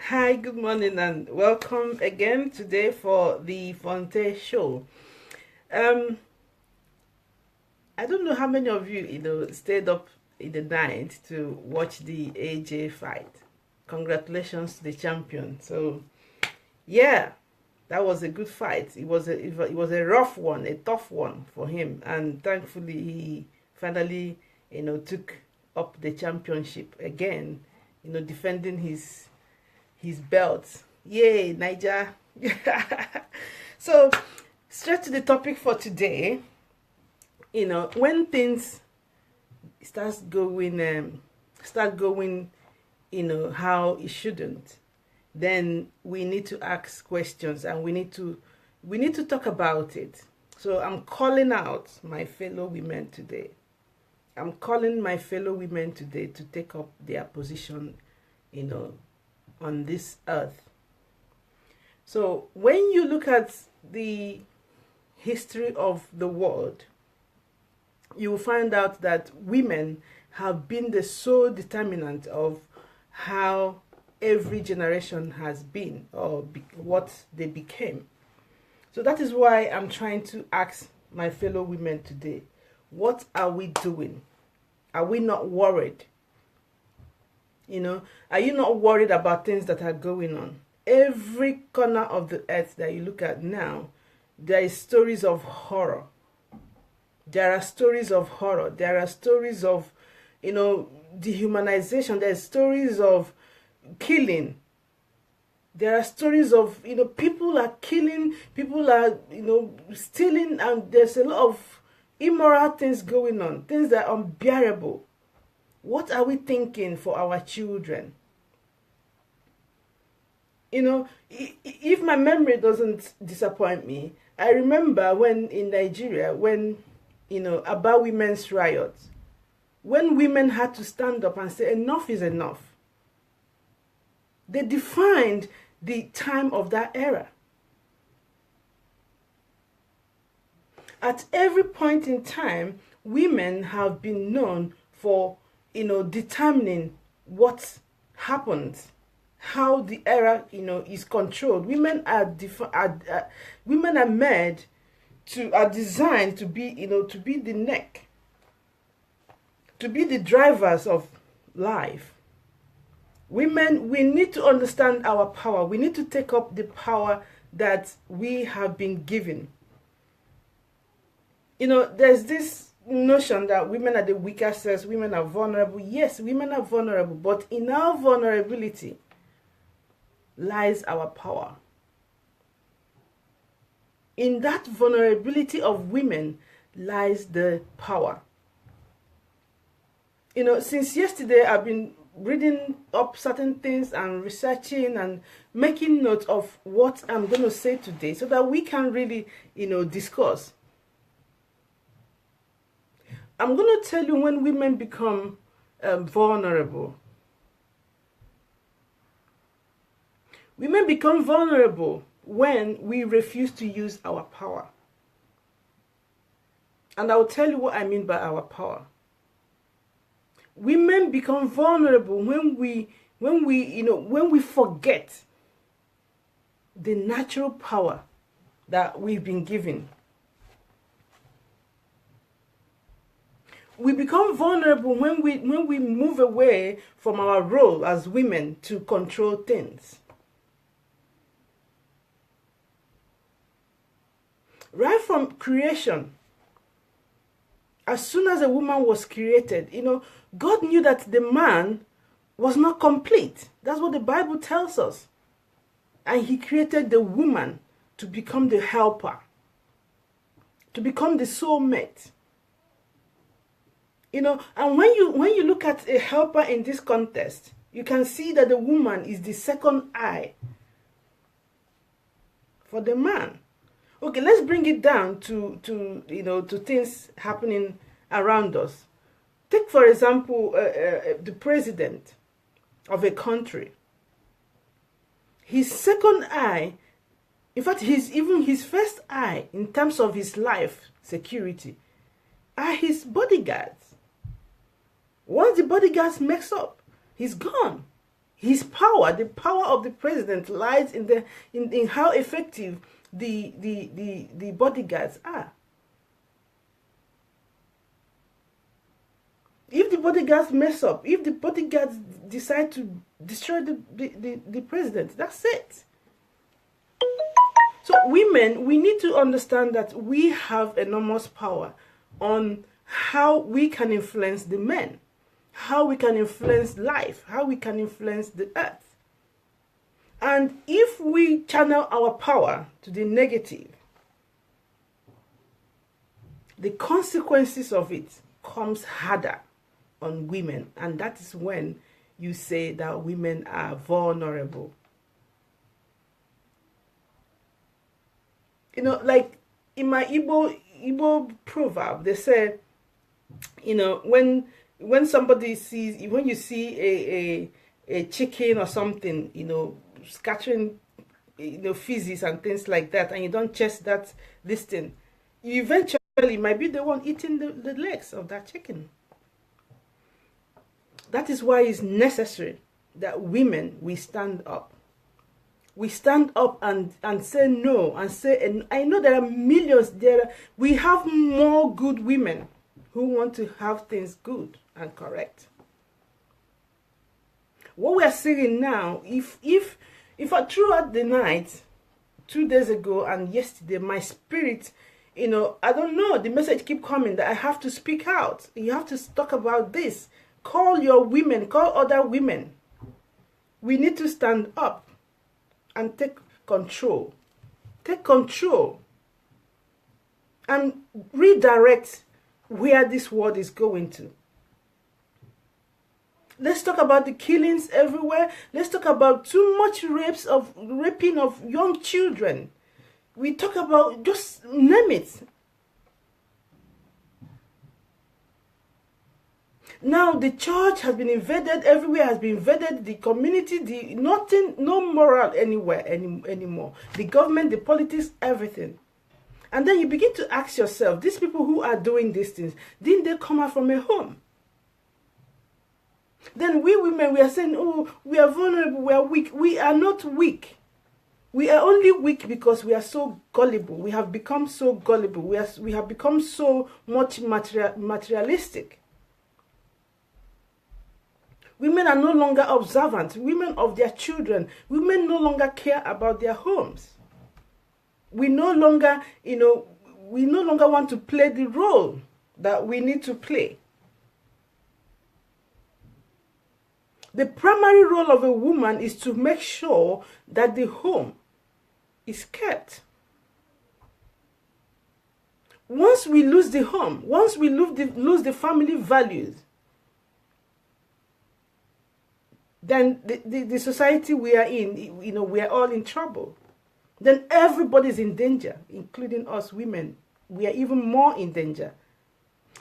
Hi, good morning, and welcome again today for the Faunteeshow. Um, I don't know how many of you, stayed up in the night to watch the AJ fight. Congratulations to the champion. So, yeah, that was a good fight. It was a rough one, a tough one for him, and thankfully he finally, took up the championship again. Defending his belt. Yay, Niger. So, straight to the topic for today. When things start going, how it shouldn't, then we need to ask questions, and we need to talk about it. So I'm calling out my fellow women today. I'm calling my fellow women today to take up their position, on this earth. So when you look at the history of the world, you will find out that women have been the sole determinant of how every generation has been, or what they became. So that is why I'm trying to ask my fellow women today, what are we doing? Are we not worried? Are you not worried about things that are going on? Every corner of the earth that you look at now, there is stories of horror. There are stories of horror. There are stories of, dehumanization. There are stories of killing. There are stories of, people are killing, people are, stealing, and there's a lot of immoral things going on, things that are unbearable. What are we thinking for our children? If my memory doesn't disappoint me, I remember when in Nigeria, when, about women's riots, when women had to stand up and say enough is enough. They defined the time of that era. At every point in time, women have been known for, determining what happens, how the era, is controlled. Women are made are designed to be, to be the neck, to be the drivers of life. Women, we need to understand our power. We need to take up the power that we have been given. There's this notion that women are the weaker sex, women are vulnerable. Yes, women are vulnerable, but in our vulnerability lies our power. In that vulnerability of women lies the power. Since yesterday, I've been reading up certain things and researching and making note of what I'm going to say today, so that we can really, discuss. I'm going to tell you when women become vulnerable. Women become vulnerable when we refuse to use our power. And I'll tell you what I mean by our power. Women become vulnerable when we forget the natural power that we've been given. We become vulnerable when we move away from our role as women to control things. Right from creation, as soon as a woman was created, God knew that the man was not complete. That's what the Bible tells us. And he created the woman to become the helper, to become the soulmate. And when you look at a helper in this context, you can see that the woman is the second eye for the man. Okay, let's bring it down to things happening around us. Take, for example, the president of a country. His second eye, in fact, his first eye in terms of his life security, are his bodyguards. Once the bodyguards mess up, he's gone. His power, the power of the president, lies in the in how effective the bodyguards are. If the bodyguards mess up, if the bodyguards decide to destroy the president, that's it. So women, we need to understand that we have enormous power on how we can influence the men, how we can influence life, how we can influence the earth. And if we channel our power to the negative, the consequences of it comes harder on women. And that is when you say that women are vulnerable. You know, like in my Igbo proverb, they say, you know, when somebody sees, when you see a chicken or something, you know, scattering, you know, feces and things like that, and you don't chase this thing, you eventually might be the one eating the legs of that chicken. That is why it's necessary that women, we stand up. We stand up and say no, and say, and I know there are millions there. We have more good women who want to have things good and correct. What we are seeing now, if throughout the night, 2 days ago and yesterday, my spirit, you know, I don't know, the message keep coming that I have to speak out. You have to talk about this. Call your women, call other women. We need to stand up and take control. Take control and redirect where this world is going to. Let's talk about the killings everywhere. Let's talk about too much raping of young children. We talk about, just name it. Now the church has been invaded, everywhere has been invaded, the community, nothing, no moral anywhere anymore. The government, the politics, everything. And then you begin to ask yourself, these people who are doing these things, didn't they come out from a home? Then we women, we are saying, oh, we are vulnerable, we are weak. We are not weak. We are only weak because we are so gullible. We have become so gullible. We have become so much materialistic. Women are no longer observant. Women of their children. Women no longer care about their homes. We no longer, you know, we no longer want to play the role that we need to play. The primary role of a woman is to make sure that the home is kept. Once we lose the home, once we lose the family values, then the society we are in, you know, we are all in trouble. Then everybody's in danger, including us women. We are even more in danger.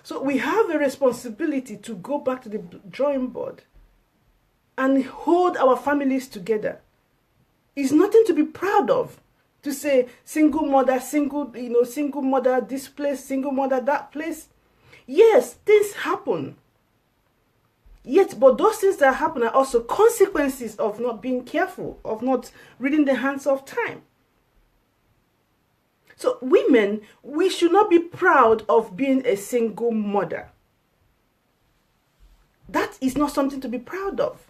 So we have a responsibility to go back to the drawing board and hold our families together. It's nothing to be proud of to say single mother, single mother this place, single mother that place. Yes, things happen. Yet, but those things that happen are also consequences of not being careful, of not reading the hands of time. So women, we should not be proud of being a single mother. That is not something to be proud of.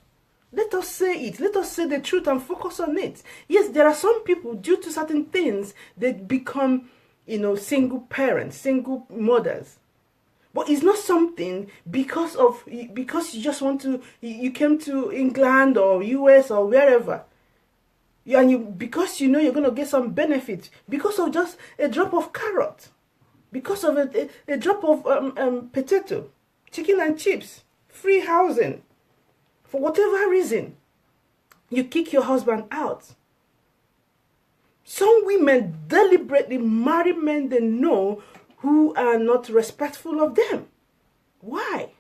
Let us say it. Let us say the truth and focus on it. Yes, there are some people, due to certain things, they become, you know, single parents, single mothers. But it's not something because you just want to, you came to England or US or wherever. Because you know you're going to get some benefit, because of just a drop of carrot, because of a drop of potato, chicken and chips, free housing. For whatever reason, you kick your husband out. Some women deliberately marry men they know who are not respectful of them. Why?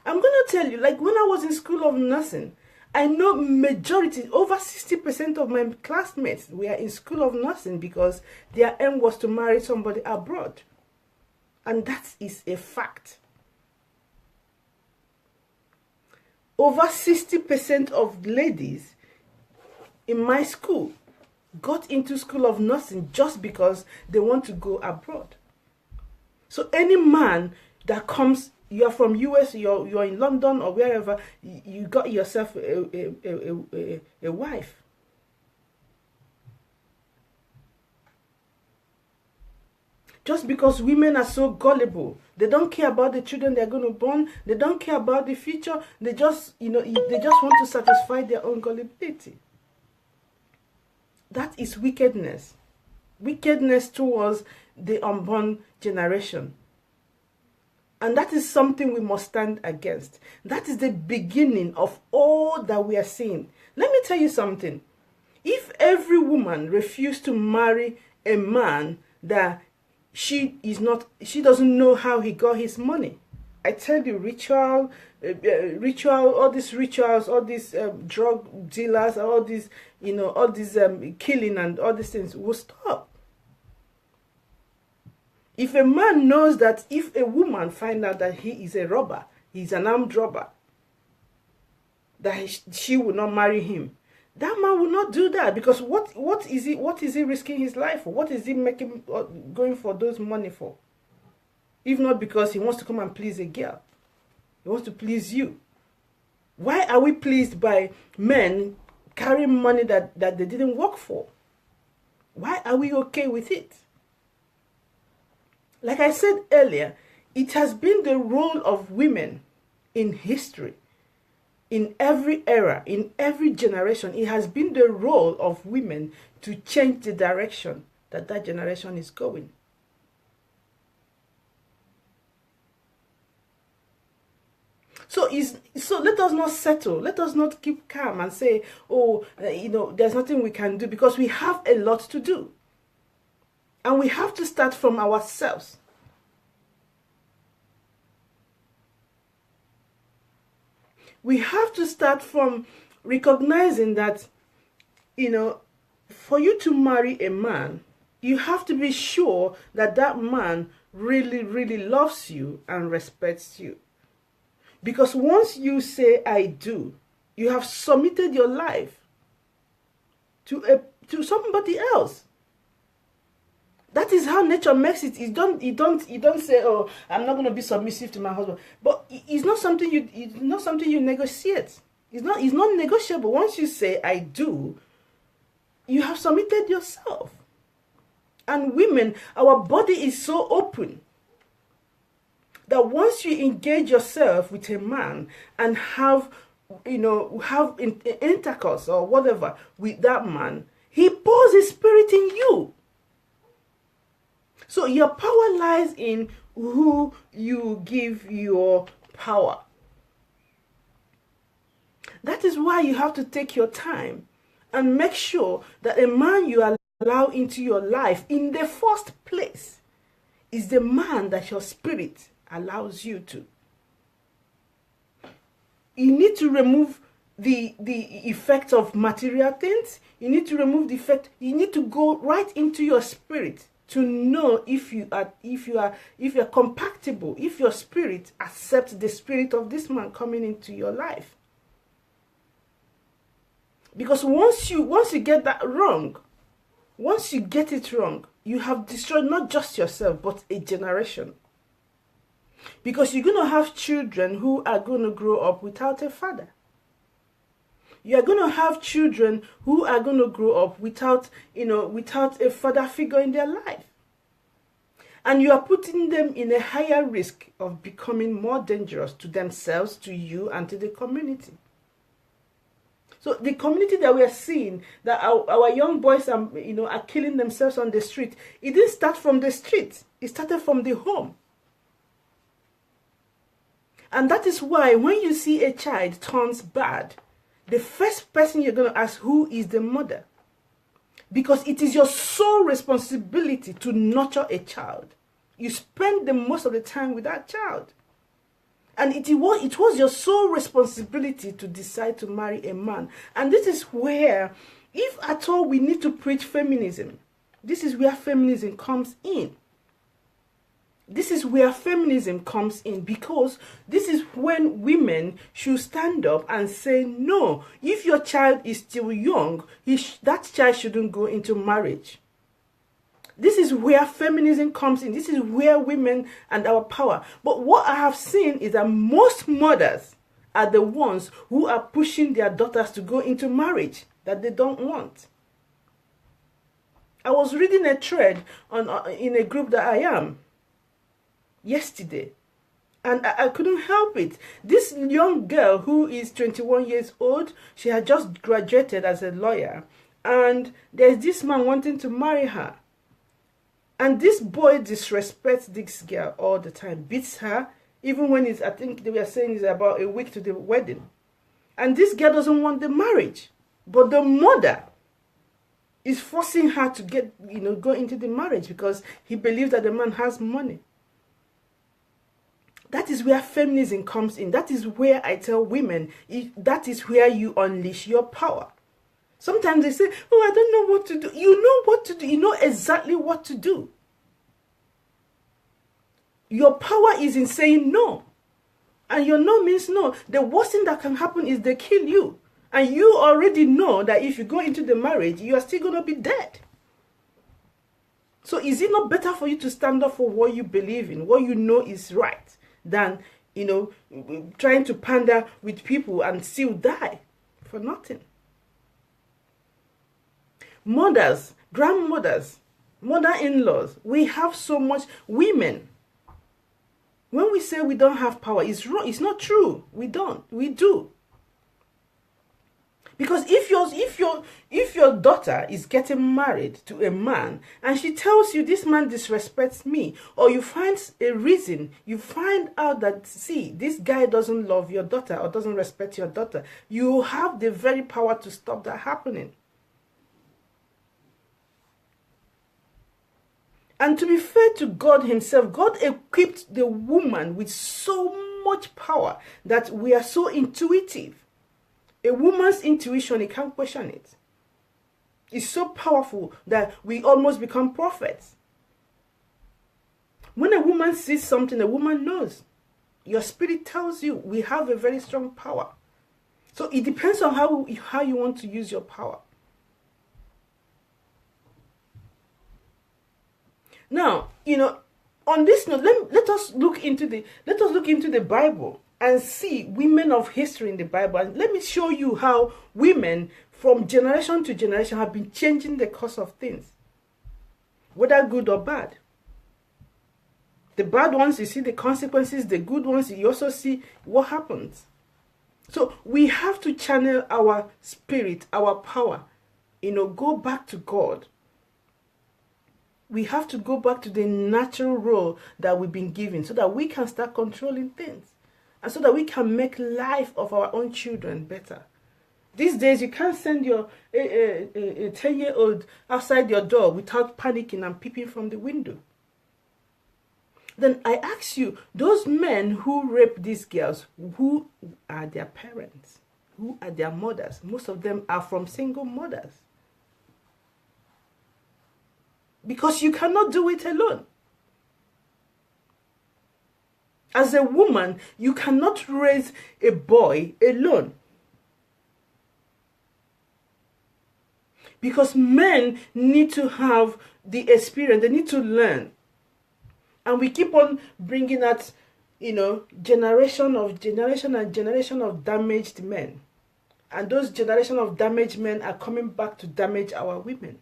I'm going to tell you, like when I was in school of nursing, I know majority, over 60% of my classmates were in school of nursing because their aim was to marry somebody abroad. And that is a fact. Over 60% of ladies in my school got into school of nursing just because they want to go abroad. So any man that comes, you're from US, you're in London or wherever, you got yourself a wife. Just because women are so gullible, they don't care about the children they're going to born, they don't care about the future, they just, they just want to satisfy their own gullibility. That is wickedness. Wickedness towards the unborn generation. And that is something we must stand against. That is the beginning of all that we are seeing. Let me tell you something. If every woman refused to marry a man that she doesn't know how he got his money. I tell you, ritual, all these rituals, all these drug dealers, all these, all these killing and all these things will stop. If a man knows that if a woman finds out that he is a robber, he's an armed robber, that she will not marry him, that man will not do that, because what is he risking his life for? What is he making going for those money for? If not because he wants to come and please a girl. He wants to please you. Why are we pleased by men carrying money that they didn't work for? Why are we okay with it? Like I said earlier, it has been the role of women in history, in every era, in every generation. It has been the role of women to change the direction that generation is going. So let us not settle. Let us not keep calm and say, oh, there's nothing we can do, because we have a lot to do. And we have to start from ourselves. We have to start from recognizing that, for you to marry a man, you have to be sure that that man really, really loves you and respects you. Because once you say, I do, you have submitted your life to somebody else. That is how nature makes it. You don't say, oh, I'm not going to be submissive to my husband. But it's not something you negotiate. It's not negotiable. Once you say, I do, you have submitted yourself. And women, our body is so open that once you engage yourself with a man and have intercourse or whatever with that man, he pours his spirit in you. So your power lies in who you give your power. That is why you have to take your time and make sure that a man you allow into your life in the first place is the man that your spirit allows you to. You need to remove the effect of material things. You need to remove the effect. You need to go right into your spirit to know if you're compatible, if your spirit accepts the spirit of this man coming into your life. Because once you get that wrong, once you get it wrong, you have destroyed not just yourself, but a generation. Because you're going to have children who are going to grow up without a father. You are going to have children who are going to grow up without a father figure in their life. And you are putting them in a higher risk of becoming more dangerous to themselves, to you, and to the community. So the community that we are seeing, that our young boys are killing themselves on the street, it didn't start from the street. It started from the home. And that is why when you see a child turns bad, the first person you're going to ask, who is the mother? Because it is your sole responsibility to nurture a child. You spend the most of the time with that child. And it was your sole responsibility to decide to marry a man. And this is where, if at all we need to preach feminism, this is where feminism comes in. This is where feminism comes in, because this is when women should stand up and say, no, if your child is still young, that child shouldn't go into marriage. This is where feminism comes in. This is where women and our power. But what I have seen is that most mothers are the ones who are pushing their daughters to go into marriage that they don't want. I was reading a thread in a group that I am yesterday, and I couldn't help it. This young girl who is 21 years old, she had just graduated as a lawyer, and there's this man wanting to marry her. And this boy disrespects this girl all the time, beats her, even when I think they were saying it's about a week to the wedding. And this girl doesn't want the marriage, but the mother is forcing her to go into the marriage because he believes that the man has money. That is where feminism comes in. That is where I tell women, that is where you unleash your power. Sometimes they say, oh, I don't know what to do. You know what to do. You know exactly what to do. Your power is in saying no. And your no means no. The worst thing that can happen is they kill you. And you already know that if you go into the marriage, you are still going to be dead. So is it not better for you to stand up for what you believe in, what you know is right, than, trying to pander with people and still die for nothing? Mothers, grandmothers, mother-in-laws, we have so much. Women, when we say we don't have power, it's wrong. It's not true. We don't. We do. Because if your daughter is getting married to a man and she tells you this man disrespects me, or you find a reason, you find out that, see, this guy doesn't love your daughter or doesn't respect your daughter, you have the very power to stop that happening. And to be fair to God himself, God equipped the woman with so much power that we are so intuitive. A woman's intuition, you can't question it. It's so powerful that we almost become prophets. When a woman sees something, a woman knows. Your spirit tells you. We have a very strong power. So it depends on how you want to use your power. Now, on this note, let us look into the Bible and see women of history in the Bible. And let me show you how women from generation to generation have been changing the course of things, whether good or bad. The bad ones, you see the consequences. The good ones, you also see what happens. So we have to channel our spirit, our power, go back to God. We have to go back to the natural role that we've been given so that we can start controlling things. And so that we can make life of our own children better. These days, you can't send your a 10-year-old outside your door without panicking and peeping from the window. Then I ask you, those men who rape these girls, who are their parents? Who are their mothers? Most of them are from single mothers. Because you cannot do it alone. As a woman, you cannot raise a boy alone. Because men need to have the experience. They need to learn. And we keep on bringing that, generation and generation of damaged men. And those generation of damaged men are coming back to damage our women.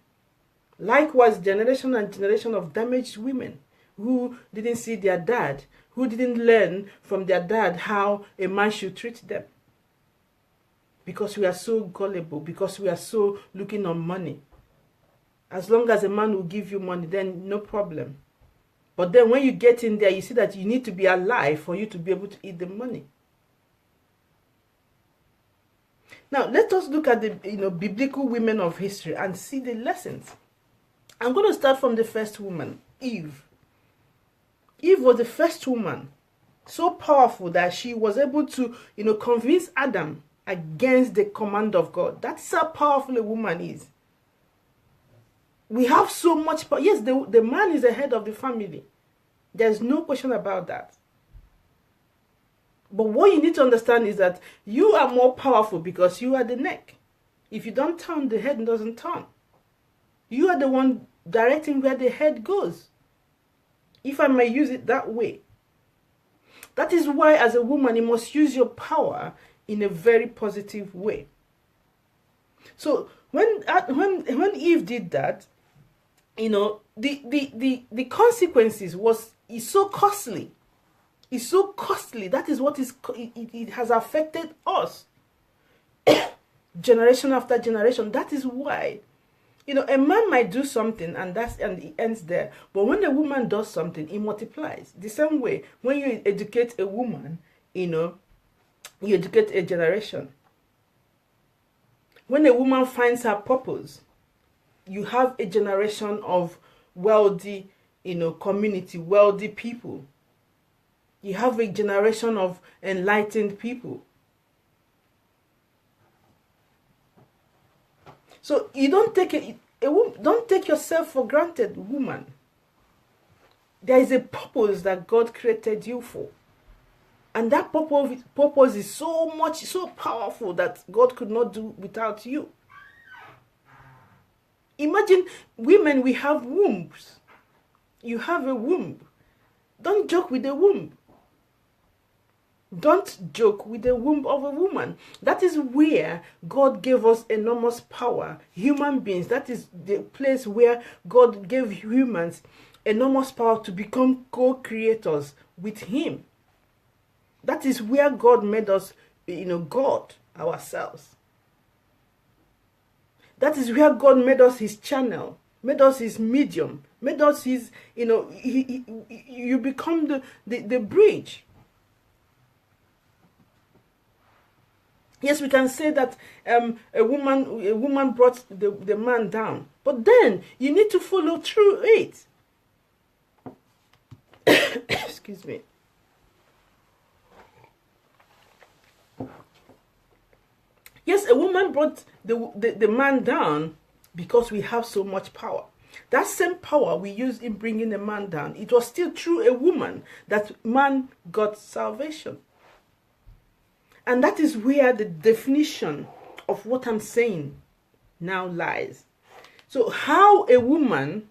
Likewise, generation and generation of damaged women who didn't see their dad, who didn't learn from their dad how a man should treat them. Because we are so gullible, because we are so looking on money. As long as a man will give you money, then no problem. But then when you get in there, you see that you need to be alive for you to be able to eat the money. Now, let us look at the biblical women of history and see the lessons. I'm going to start from the first woman, Eve. Eve was the first woman, so powerful that she was able to, convince Adam against the command of God. That's how powerful a woman is. We have so much power. Yes, the man is the head of the family. There's no question about that. But what you need to understand is that you are more powerful because you are the neck. If you don't turn, the head doesn't turn. You are the one directing where the head goes, if I may use it that way. That is why, as a woman, you must use your power in a very positive way. So when Eve did that, the consequences is so costly. It's so costly. That is what it has affected us, generation after generation. That is why, a man might do something and it ends there. But when a woman does something, it multiplies. The same way, when you educate a woman, you educate a generation. When a woman finds her purpose, you have a generation of wealthy, community, wealthy people. You have a generation of enlightened people. So you don't take yourself for granted, woman. There is a purpose that God created you for. And that purpose is so powerful that God could not do without you. Imagine, women, we have wombs. You have a womb. Don't joke with the womb. Don't joke with the womb of a woman. That is where God gave us enormous power. Human beings, that is the place where God gave humans enormous power to become co-creators with Him. That is where God made us, God ourselves. That is where God made us His channel, made us His medium, made us His, you become the bridge. Yes, we can say that a woman brought the man down, but then you need to follow through it. Excuse me. Yes, a woman brought the man down because we have so much power. That same power we used in bringing the man down, it was still through a woman that man got salvation. And that is where the definition of what I'm saying now lies. So how a woman,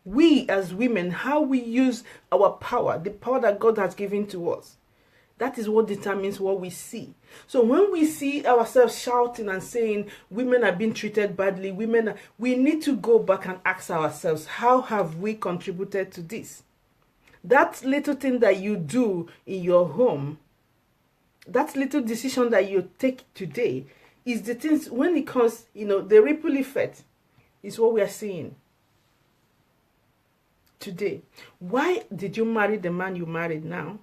we as women, how we use our power, the power that God has given to us, that is what determines what we see. So when we see ourselves shouting and saying women are being treated badly, we need to go back and ask ourselves, how have we contributed to this? That little thing that you do in your home, that little decision that you take today is the things, when it comes, the ripple effect is what we are seeing today. Why did you marry the man you married now?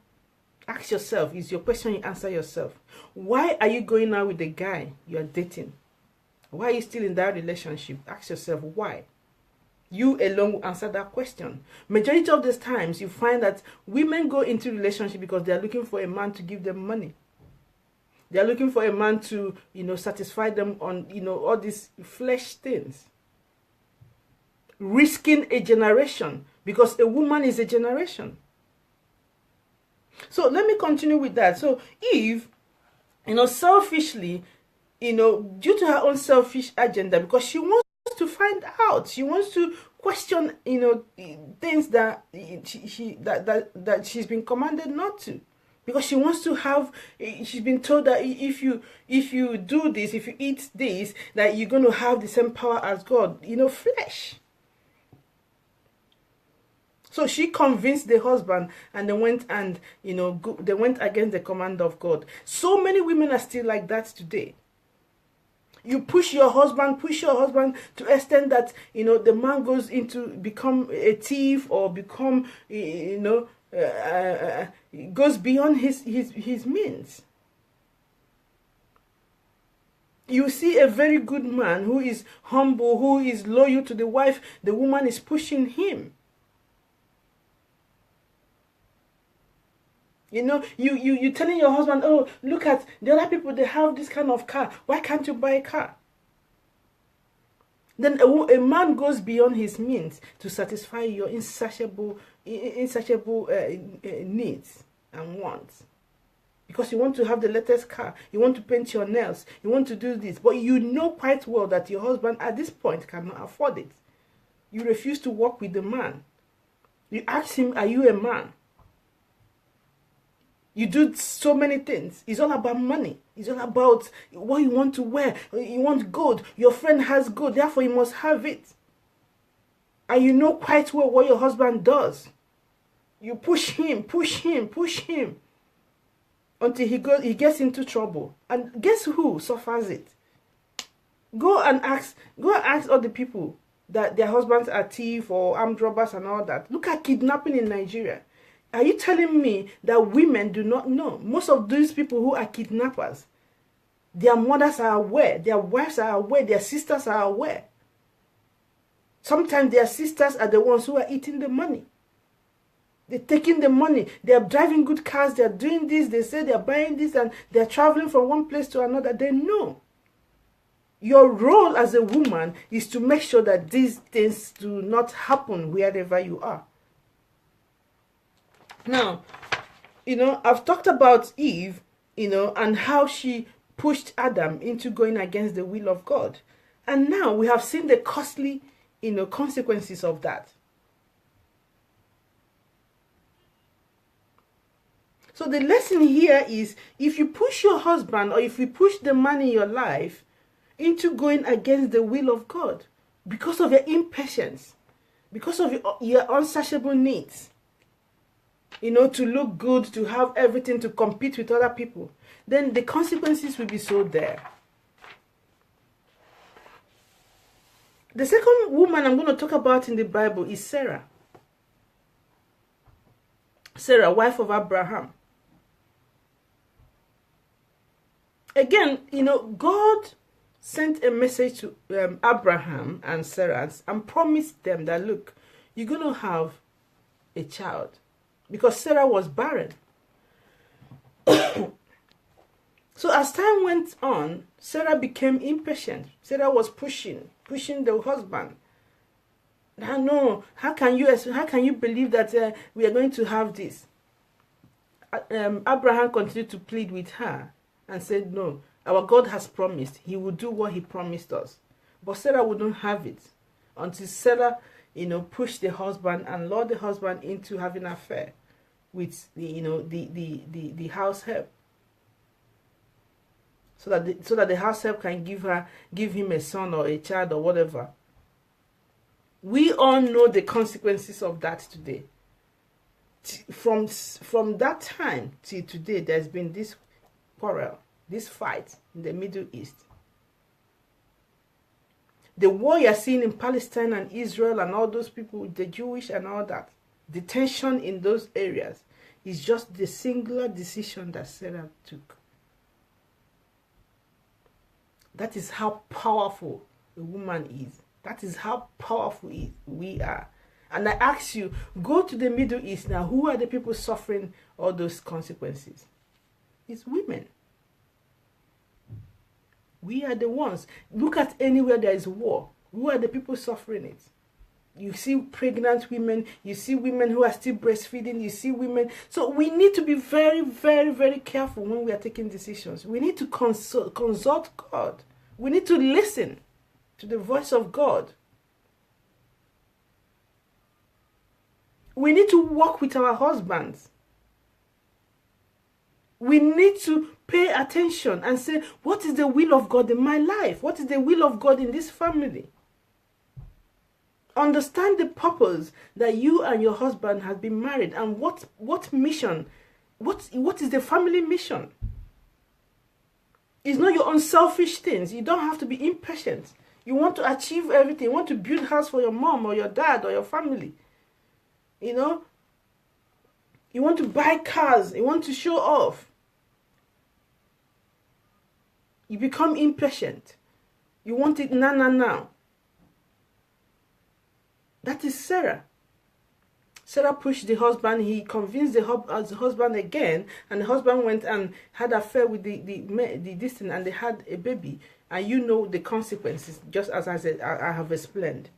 Ask yourself, is your question you answer yourself. Why are you going out with the guy you are dating? Why are you still in that relationship? Ask yourself why. You alone will answer that question. Majority of the times you find that women go into relationship because they are looking for a man to give them money. They are looking for a man to, satisfy them on, all these flesh things. Risking a generation, because a woman is a generation. So let me continue with that. So Eve, selfishly, due to her own selfish agenda, because she wants to find out, she wants to question, things that that she's been commanded not to. Because she wants to have, she's been told that if you do this, if you eat this, that you're going to have the same power as God, flesh. So she convinced the husband, and they went and, they went against the command of God. So many women are still like that today. You push your husband to extent that, the man goes into become a thief or become, goes beyond his means. You see a very good man who is humble, who is loyal to the wife, the woman is pushing him. You telling your husband, oh, look at the other people, they have this kind of car. Why can't you buy a car? Then a man goes beyond his means to satisfy your insatiable needs and wants. Because you want to have the latest car, you want to paint your nails, you want to do this, but you know quite well that your husband at this point cannot afford it. You refuse to work with the man. You ask him, are you a man? You do so many things. It's all about money. It's all about what you want to wear. You want gold. Your friend has gold, therefore you must have it. And you know quite well what your husband does. You push him until he gets into trouble. And guess who suffers it? Go and ask all the people that their husbands are thieves or armed robbers and all that. Look at kidnapping in Nigeria. Are you telling me that women do not know? Most of these people who are kidnappers, their mothers are aware, their wives are aware, their sisters are aware. Sometimes their sisters are the ones who are eating the money. They're taking the money. They're driving good cars. They're doing this. They say they're buying this and they're traveling from one place to another. They know. Your role as a woman is to make sure that these things do not happen wherever you are. Now, I've talked about Eve, and how she pushed Adam into going against the will of God. And now we have seen the costly, consequences of that. So the lesson here is, if you push your husband or if you push the man in your life into going against the will of God because of your impatience, because of your unsatiable needs, to look good, to have everything, to compete with other people, then the consequences will be so there. The second woman I'm going to talk about in the Bible is Sarah. Sarah, wife of Abraham. Again, God sent a message to Abraham and Sarah and promised them that, look, you're going to have a child. Because Sarah was barren. So as time went on, Sarah became impatient. Sarah was pushing the husband. No, how can you believe that we are going to have this? Abraham continued to plead with her and said, no, our God has promised. He will do what he promised us. But Sarah wouldn't have it until Sarah, pushed the husband and lured the husband into having an affair with the house help. So that the house help can give him a son or a child or whatever. We all know the consequences of that today. From that time till today, there's been this quarrel, this fight in the Middle East. The war you're seeing in Palestine and Israel and all those people, the Jewish and all that, the tension in those areas is just the singular decision that Sarah took. That is how powerful a woman is. That is how powerful we are. And I ask you, go to the Middle East now. Who are the people suffering all those consequences? It's women. We are the ones. Look at anywhere there is war. Who are the people suffering it? You see pregnant women. You see women who are still breastfeeding. You see women. So we need to be very, very, very careful when we are taking decisions. We need to consult God. We need to listen to the voice of God. We need to walk with our husbands. We need to pay attention and say, what is the will of God in my life? What is the will of God in this family? Understand the purpose that you and your husband have been married, and what mission, what is the family mission? It's not your unselfish things. You don't have to be impatient. You want to achieve everything. You want to build a house for your mom or your dad or your family. You want to buy cars. You want to show off. You become impatient. You want it now. That is Sarah. Sarah pushed the husband. He convinced the husband again, and the husband went and had an affair with the distant, and they had a baby. And you know the consequences, just as I said, I have explained.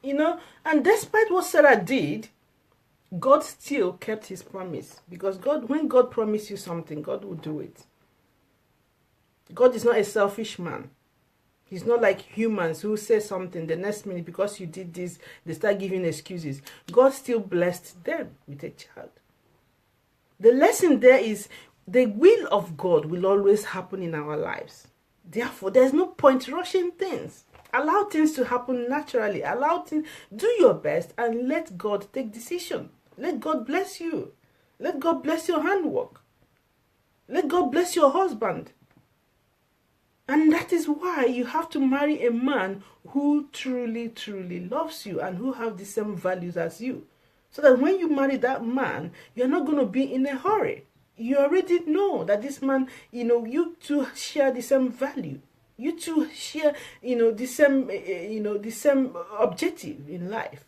You know, and despite what Sarah did, God still kept his promise. Because when God promised you something, God will do it. God is not a selfish man. He's not like humans who say something the next minute, because you did this, they start giving excuses. God still blessed them with a child. The lesson there is the will of God will always happen in our lives. Therefore, there's no point rushing things. Allow things to happen naturally. Allow things, do your best and let God take decision. Let God bless you. Let God bless your handwork. Let God bless your husband. And that is why you have to marry a man who truly, truly loves you and who have the same values as you. So that when you marry that man, you're not going to be in a hurry. You already know that this man, you two share the same value. You two share, the same objective in life.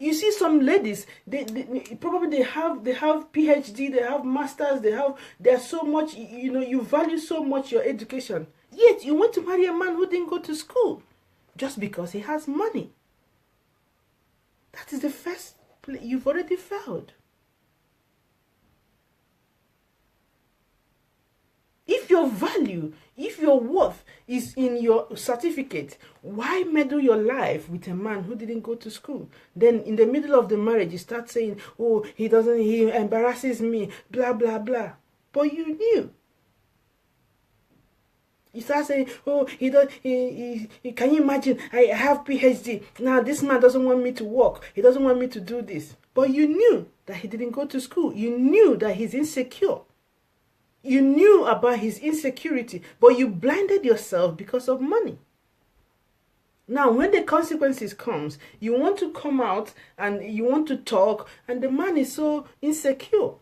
You see some ladies, they probably have PhD, they have masters, they're so much, you value so much your education. Yet you want to marry a man who didn't go to school just because he has money. That is the first place. You've already failed. If your value, if your worth is in your certificate, why meddle your life with a man who didn't go to school? Then in the middle of the marriage, you start saying, oh, he embarrasses me, blah, blah, blah. But you knew. You start saying, oh, can you imagine, I have PhD. Now this man doesn't want me to work. He doesn't want me to do this. But you knew that he didn't go to school. You knew that he's insecure. You knew about his insecurity, but you blinded yourself because of money. Now, when the consequences comes, you want to come out and you want to talk, and the man is so insecure.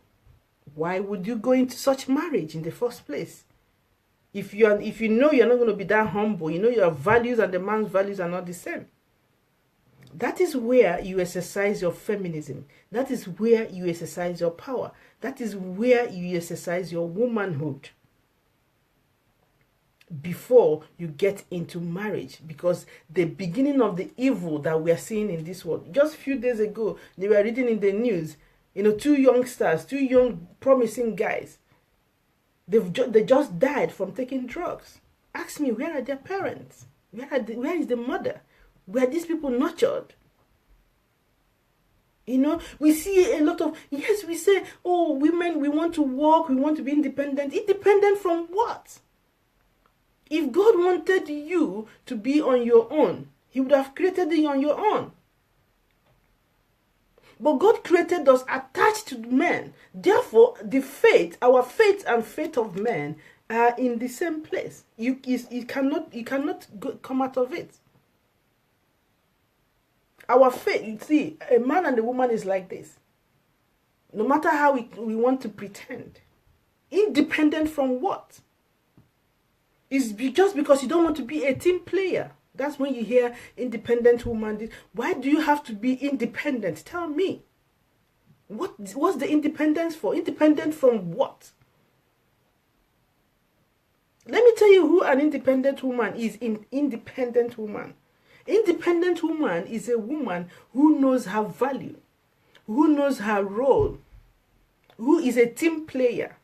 Why would you go into such marriage in the first place? If you know you're not going to be that humble, you know your values and the man's values are not the same. That is where you exercise your feminism. That is where you exercise your power. That is where you exercise your womanhood before you get into marriage. Because the beginning of the evil that we are seeing in this world, just a few days ago, they were reading in the news, two young promising guys, they just died from taking drugs. Ask me, where are their parents? Where is the mother? Were these people nurtured? We see a lot of, yes, we say, oh, women, we want to work, we want to be independent. Independent from what? If God wanted you to be on your own, he would have created you on your own. But God created us attached to men. Therefore, our faith and faith of men are in the same place. You cannot come out of it. Our faith, you see, a man and a woman is like this. No matter how we want to pretend. Independent from what? It's just because you don't want to be a team player. That's when you hear independent woman. Why do you have to be independent? Tell me. What's the independence for? Independent from what? Let me tell you who an independent woman is. Independent woman. Independent woman is a woman who knows her value, who knows her role, who is a team player,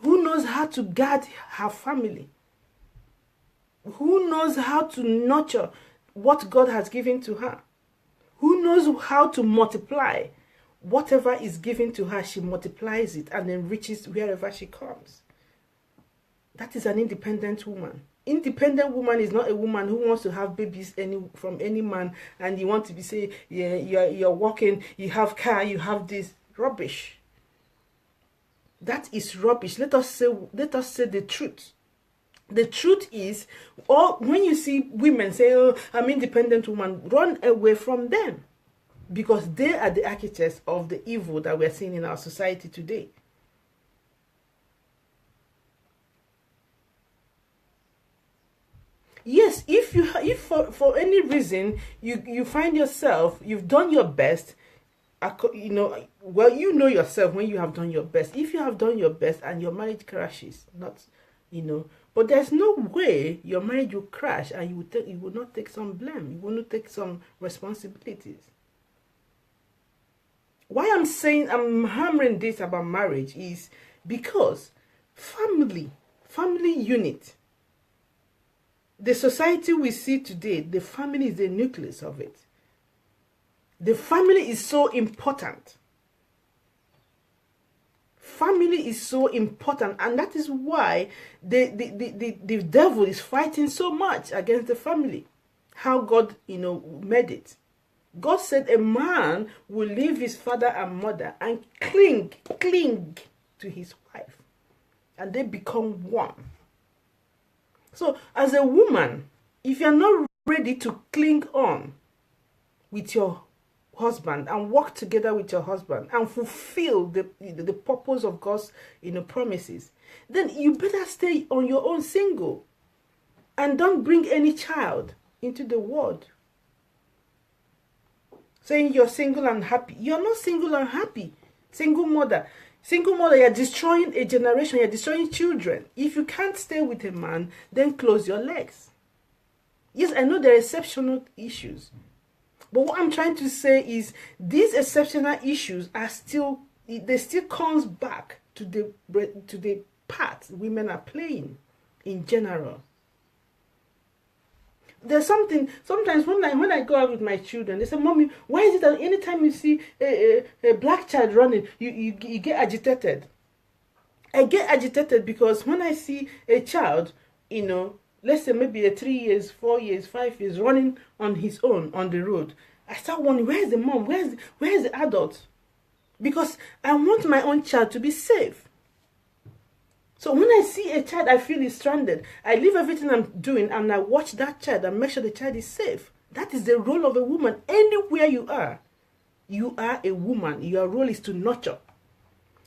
who knows how to guard her family, who knows how to nurture what God has given to her, who knows how to multiply whatever is given to her. She multiplies it and enriches wherever she comes. That is an independent woman. Independent woman is not a woman who wants to have babies from any man, and you want to be say, yeah, you're working, you have car, you have this. Rubbish. That is rubbish. Let us say the truth. The truth is, when you see women say, oh, I'm independent woman, run away from them, because they are the architects of the evil that we're seeing in our society today. Yes, if for any reason you find yourself, you've done your best, well, you know yourself when you have done your best. If you have done your best and your marriage crashes, not, but there's no way your marriage will crash and you will not take some blame. You will not take some responsibilities. Why I'm hammering this about marriage is because family unit. The society we see today, the family is the nucleus of it. The family is so important. Family is so important, and that is why the devil is fighting so much against the family. How God, made it. God said a man will leave his father and mother and cling to his wife, and they become one. So as a woman, if you're not ready to cling on with your husband and work together with your husband and fulfill the purpose of God's promises, then you better stay on your own single and don't bring any child into the world. Saying you're single and happy. You're not single and happy. Single mother, you're destroying a generation. You're destroying children. If you can't stay with a man, then close your legs. Yes, I know there are exceptional issues. But what I'm trying to say is these exceptional issues still comes back to the part women are playing in general. There's something, sometimes when I go out with my children, they say, "Mommy, why is it that anytime you see a black child running, you get agitated?" I get agitated because when I see a child, let's say maybe a 3 years, 4 years, 5 years, running on his own on the road, I start wondering, where's the mom? Where's the adult? Because I want my own child to be safe. So when I see a child I feel is stranded, I leave everything I'm doing and I watch that child and make sure the child is safe. That is the role of a woman. Anywhere you are a woman. Your role is to nurture.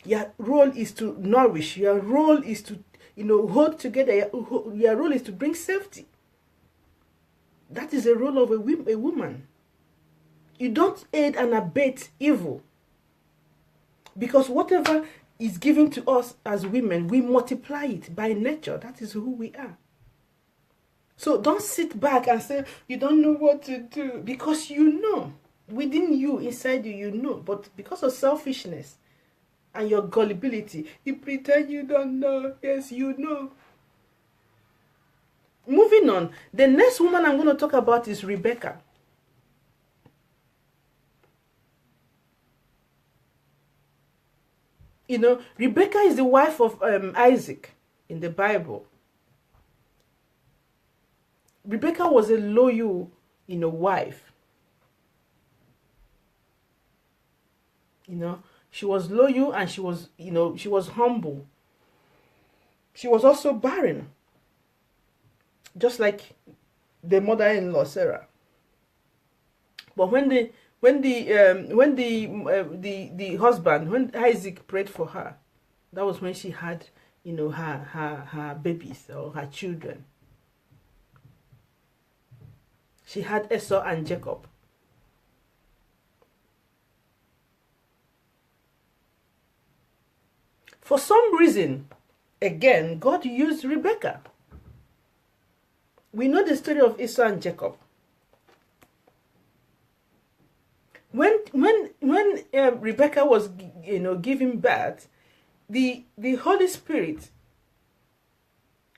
Your role is to nourish. Your role is to, hold together. Your role is to bring safety. That is the role of a woman. You don't aid and abet evil. Because whatever is given to us as women, we multiply it by nature. That is who we are. So don't sit back and say, you don't know what to do. Because within you, inside you, but because of selfishness and your gullibility, you pretend you don't know. Yes, you know. Moving on, the next woman I'm going to talk about is Rebecca. Rebecca is the wife of Isaac in the Bible. Rebecca was a loyal, wife. She was loyal and she was, she was humble. She was also barren, just like the mother-in-law Sarah. But when the husband, when Isaac prayed for her, that was when she had, her babies or her children. She had Esau and Jacob. For some reason, again, God used Rebecca. We know the story of Esau and Jacob. When Rebecca was, giving birth, the Holy Spirit,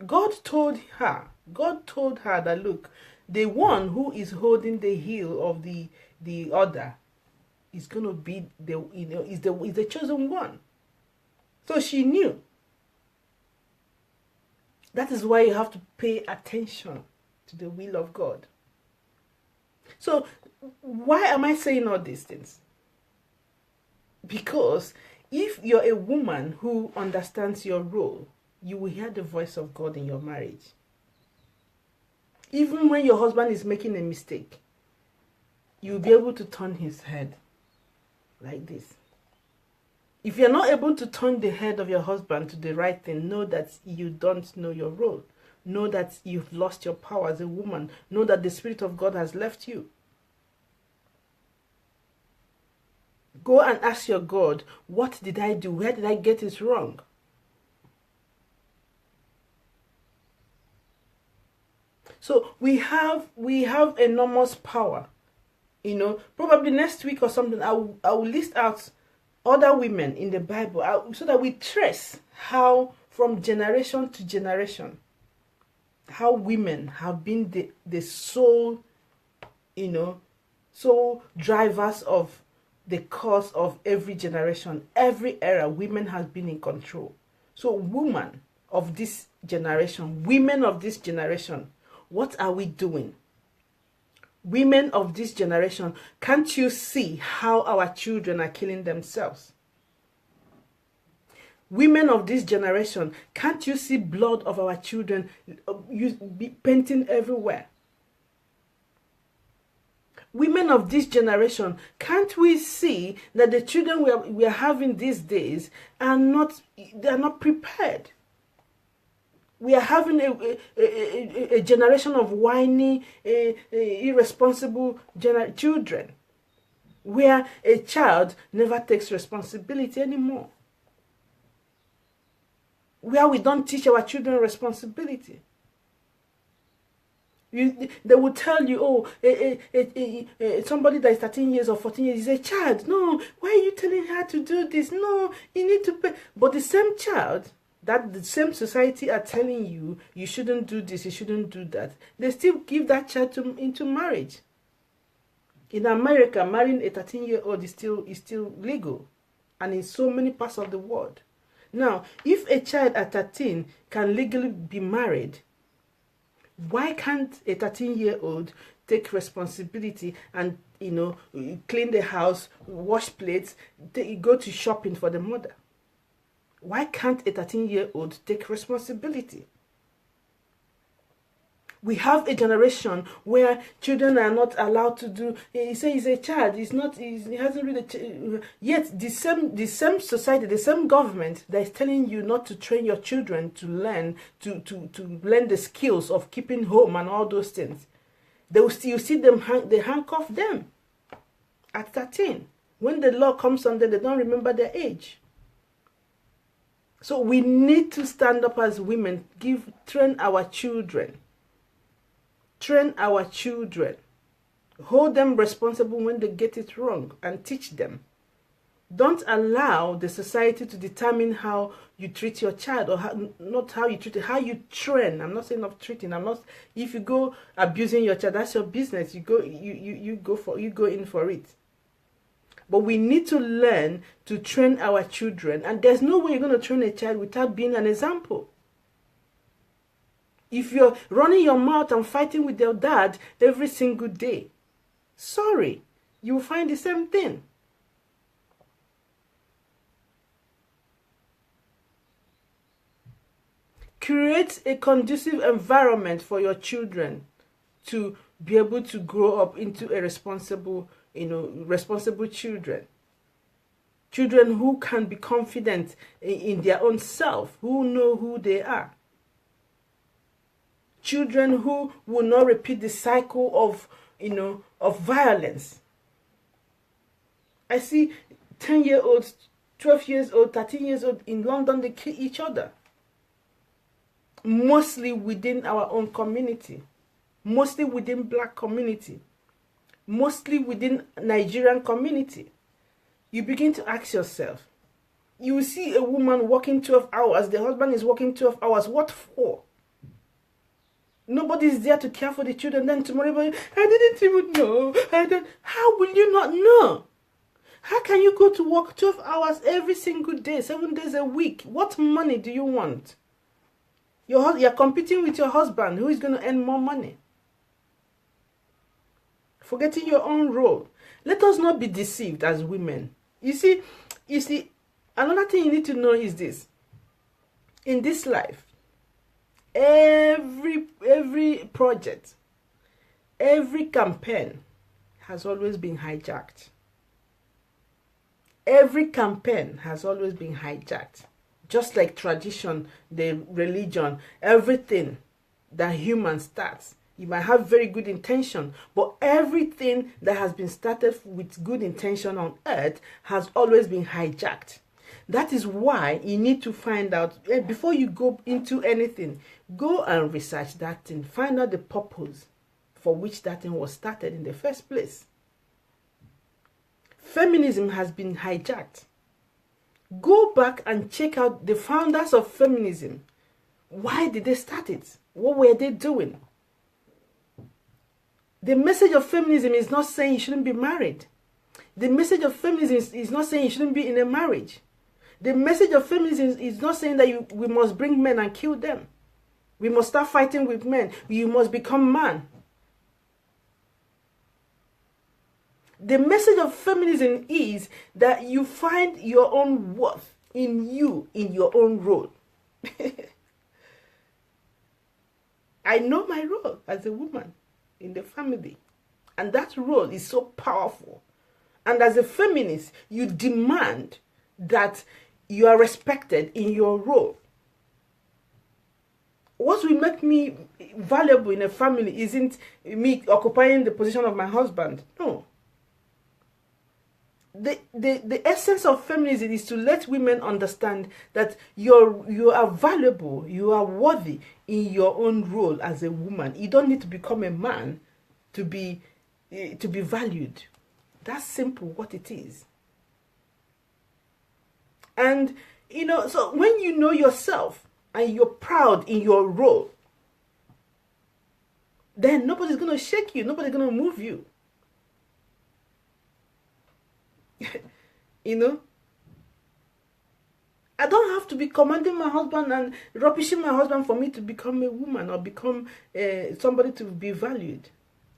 God told her that, look, the one who is holding the heel of the other is going to be is the chosen one. So she knew. That is why you have to pay attention to the will of God. So why am I saying all these things? Because if you're a woman who understands your role, you will hear the voice of God in your marriage. Even when your husband is making a mistake, you'll be able to turn his head like this. If you're not able to turn the head of your husband to the right thing, know that you don't know your role. know that you've lost your power as a woman. Know that the Spirit of God has left you. Go and ask your God, what did I do? Where did I get it wrong? So we have enormous power. Probably next week or something, I will list out other women in the Bible so that we trace how from generation to generation, how women have been the sole, sole drivers of the course of every generation. Every era, women have been in control. So women of this generation, what are we doing? Women of this generation, can't you see how our children are killing themselves? Women of this generation, can't you see blood of our children painting everywhere? Women of this generation, can't we see that the children we are having these days are not prepared? We are having a generation of whiny, irresponsible children, where a child never takes responsibility anymore, where we don't teach our children responsibility. They will tell you, somebody that is 13 years or 14 years is a child. No, why are you telling her to do this? No, you need to pay. But the same child that the same society are telling you, you shouldn't do this, you shouldn't do that, they still give that child into marriage. In America, marrying a 13-year-old is still legal, and in so many parts of the world. Now, if a child at 13 can legally be married, why can't a 13-year-old take responsibility and clean the house, wash plates, go to shopping for the mother? Why can't a 13-year-old take responsibility? We have a generation where children are not allowed to do. He says he's a child. He hasn't really. Yet the same society, the same government that is telling you not to train your children to learn to learn the skills of keeping home and all those things, they will still see them. They handcuff them at 13. When the law comes on them, they don't remember their age. So we need to stand up as women, train our children. Train our children. Hold them responsible when they get it wrong and teach them. Don't allow the society to determine how you treat your child, or not how you treat it, how you train. I'm not saying of treating. If you go abusing your child, that's your business. You go in for it. But we need to learn to train our children. And there's no way you're going to train a child without being an example. If you're running your mouth and fighting with your dad every single day, sorry, you'll find the same thing. Create a conducive environment for your children to be able to grow up into a responsible children. Children who can be confident in their own self, who know who they are. Children who will not repeat the cycle of violence. I see 10-year-olds, 12 years old, 13 years old in London, they kill each other. Mostly within our own community. Mostly within black community. Mostly within Nigerian community. You begin to ask yourself, you will see a woman working 12 hours, the husband is working 12 hours, what for? Nobody is there to care for the children. Then tomorrow, I didn't even know. How will you not know? How can you go to work 12 hours every single day, 7 days a week? What money do you want? You're competing with your husband, who is going to earn more money. Forgetting your own role. Let us not be deceived as women. You see, another thing you need to know is this. In this life, every project, every campaign has always been hijacked. Every campaign has always been hijacked. Just like tradition, the religion, everything that human starts. You might have very good intention, but everything that has been started with good intention on earth has always been hijacked. That is why you need to find out, before you go into anything, go and research that thing. Find out the purpose for which that thing was started in the first place. Feminism has been hijacked. Go back and check out the founders of feminism. Why did they start it? What were they doing? The message of feminism is not saying you shouldn't be married. The message of feminism is not saying you shouldn't be in a marriage. The message of feminism is not saying that we must bring men and kill them. We must start fighting with men. You must become man. The message of feminism is that you find your own worth in you, in your own role. I know my role as a woman in the family, and that role is so powerful. And as a feminist, you demand that you are respected in your role. What will make me valuable in a family isn't me occupying the position of my husband. No. The essence of feminism is to let women understand that you are valuable, you are worthy in your own role as a woman. You don't need to become a man to be valued. That's simple what it is. And so when you know yourself and you're proud in your role, then nobody's going to shake you, nobody's going to move you. I don't have to be commanding my husband and rubbishing my husband for me to become a woman or become somebody to be valued.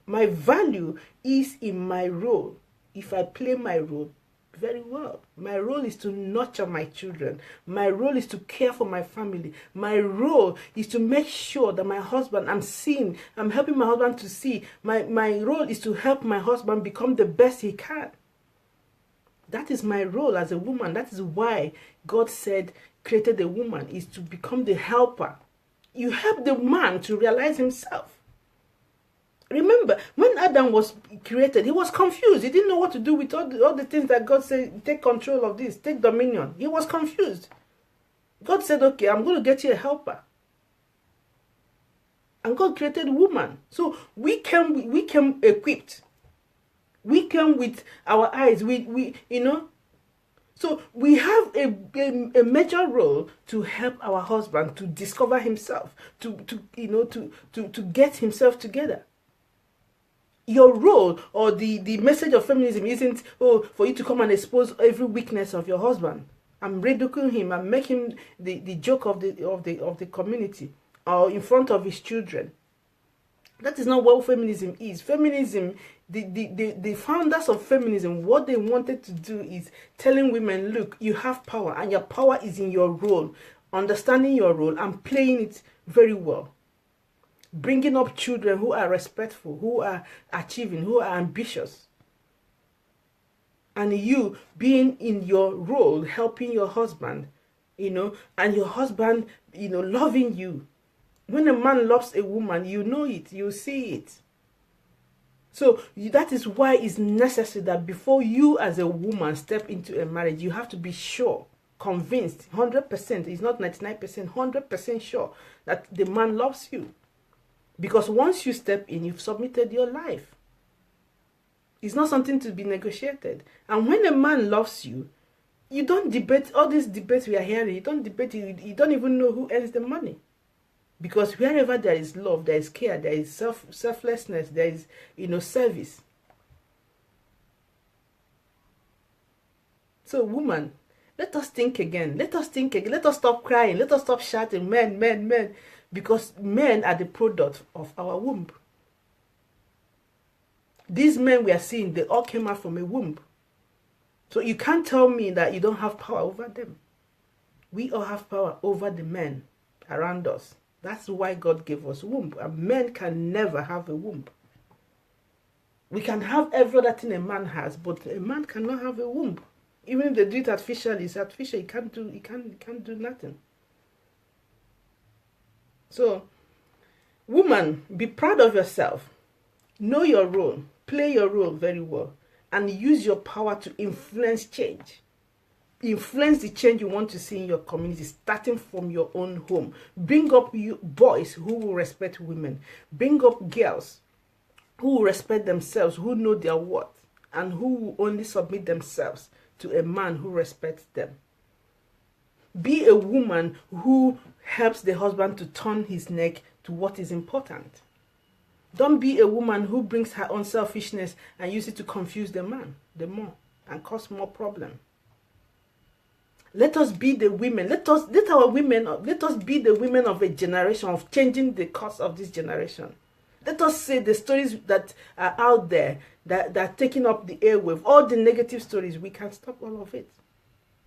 My value is in my role. If I play my role very well, my role is to nurture my children. My role is to care for my family. My role is to make sure that my husband, I'm helping my husband to see. My role is to help my husband become the best he can. That is my role as a woman. That is why God said, created a woman, is to become the helper. You help the man to realize himself. Remember, when Adam was created, he was confused. He didn't know what to do with all the things that God said, take control of this, take dominion. He was confused. God said, okay, I'm going to get you a helper. And God created woman. So we came equipped. We come with our eyes. So we have a major role to help our husband to discover himself, to get himself together. Your role or the message of feminism isn't for you to come and expose every weakness of your husband. I'm ridiculing him. I'm making the joke of the community or in front of his children. That is not what feminism is. Feminism, the founders of feminism, what they wanted to do is telling women, look, you have power and your power is in your role. Understanding your role and playing it very well. Bringing up children who are respectful, who are achieving, who are ambitious. And you being in your role, helping your husband, and your husband, loving you. When a man loves a woman, you know it, you see it. So that is why it's necessary that before you as a woman step into a marriage, you have to be sure, convinced, 100%, it's not 99%, 100% sure that the man loves you. Because once you step in, you've submitted your life. It's not something to be negotiated. And when a man loves you, you don't debate all these debates we are hearing. You don't debate it. You don't even know who earns the money. Because wherever there is love, there is care, there is selflessness, there is, service. So, woman, let us think again. Let us think again. Let us stop crying. Let us stop shouting, men, men, men. Because men are the product of our womb. These men we are seeing, they all came out from a womb. So you can't tell me that you don't have power over them. We all have power over the men around us. That's why God gave us womb. And men can never have a womb. We can have every other thing a man has, but a man cannot have a womb. Even if they do it artificially, it's artificial. He can't do nothing. So Woman, be proud of yourself. Know your role. Play your role very well. And use your power to influence change. Influence the change you want to see in your community, starting from your own home. Bring up you boys who will respect women. Bring up girls who will respect themselves, who know their worth, and who will only submit themselves to a man who respects them. Be a woman who helps the husband to turn his neck to what is important. Don't be a woman who brings her own selfishness and use it to confuse the man the more and cause more problem. Let us be the women. Let us be the women of a generation, of changing the course of this generation. Let us say the stories that are out there that are taking up the airwave, all the negative stories. We can stop all of it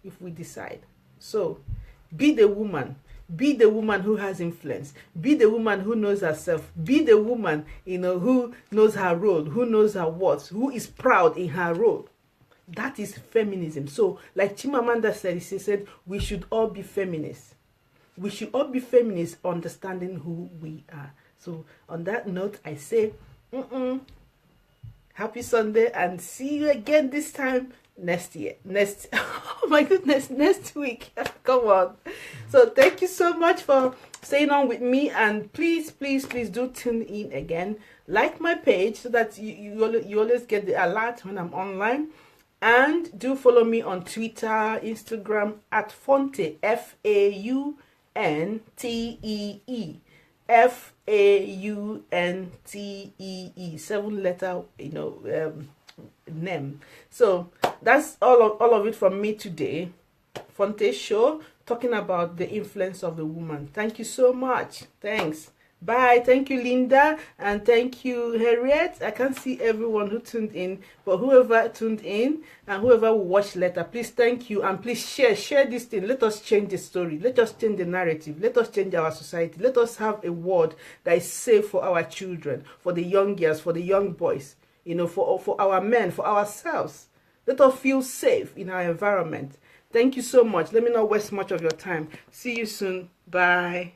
if we decide. So, be the woman. Be the woman who has influence. Be the woman who knows herself. Be the woman, who knows her role, who knows her worth, who is proud in her role. That is feminism. So, like Chimamanda said, she said, we should all be feminists. We should all be feminists, understanding who we are. So, on that note, I say, happy Sunday, and see you again this time next oh my goodness, next week. Come on. So, thank you so much for staying on with me, and please do tune in again. Like my page so that you always get the alert when I'm online. And do follow me on Twitter, Instagram at Faunte, Faunteee, Faunteee, 7-letter, name. So that's all of it from me today. Faunteeshow, talking about the influence of the woman. Thank you so much. Thanks. Bye. Thank you, Linda, and thank you, Harriet. I can't see everyone who tuned in, but whoever tuned in and whoever will watch later, please thank you, and please share this thing. Let us change the story. Let us change the narrative. Let us change our society. Let us have a world that is safe for our children, for the young girls, for the young boys, for our men, for ourselves. Let us feel safe in our environment. Thank you so much. Let me not waste much of your time. See you soon. Bye.